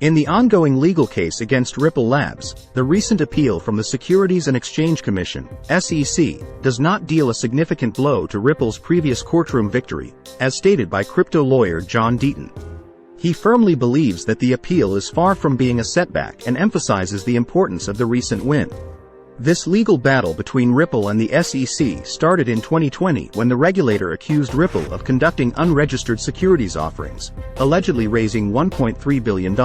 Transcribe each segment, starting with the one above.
In the ongoing legal case against Ripple Labs, the recent appeal from the Securities and Exchange Commission, SEC, does not deal a significant blow to Ripple's previous courtroom victory, as stated by crypto lawyer John Deaton. He firmly believes that the appeal is far from being a setback and emphasizes the importance of the recent win. This legal battle between Ripple and the SEC started in 2020 when the regulator accused Ripple of conducting unregistered securities offerings, allegedly raising $1.3 billion.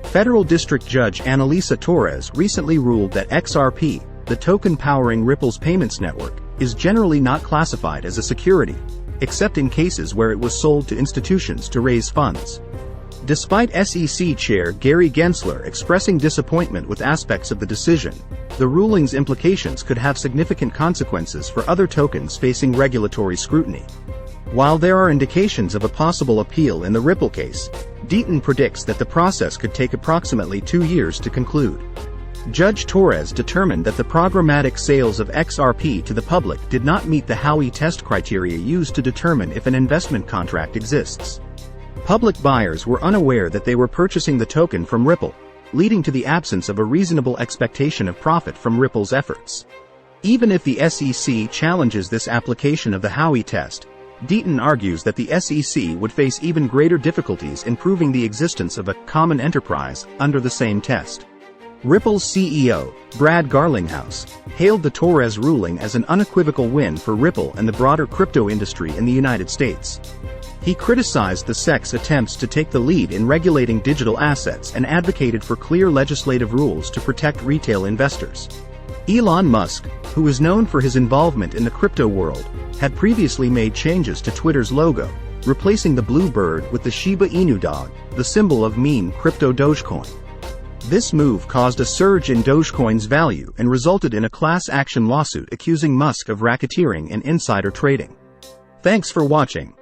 Federal District Judge Annalisa Torres recently ruled that XRP, the token powering Ripple's payments network, is generally not classified as a security, except in cases where it was sold to institutions to raise funds. Despite SEC Chair Gary Gensler expressing disappointment with aspects of the decision, the ruling's implications could have significant consequences for other tokens facing regulatory scrutiny. While there are indications of a possible appeal in the Ripple case, Deaton predicts that the process could take approximately 2 years to conclude. Judge Torres determined that the programmatic sales of XRP to the public did not meet the Howey test criteria used to determine if an investment contract exists. Public buyers were unaware that they were purchasing the token from Ripple, leading to the absence of a reasonable expectation of profit from Ripple's efforts. Even if the SEC challenges this application of the Howey test, Deaton argues that the SEC would face even greater difficulties in proving the existence of a common enterprise under the same test. Ripple's CEO, Brad Garlinghouse, hailed the Torres ruling as an unequivocal win for Ripple and the broader crypto industry in the United States. He criticized the SEC's attempts to take the lead in regulating digital assets and advocated for clear legislative rules to protect retail investors. Elon Musk, who is known for his involvement in the crypto world, had previously made changes to Twitter's logo, replacing the blue bird with the Shiba Inu dog, the symbol of meme crypto Dogecoin. This move caused a surge in Dogecoin's value and resulted in a class action lawsuit accusing Musk of racketeering and insider trading. Thanks for watching.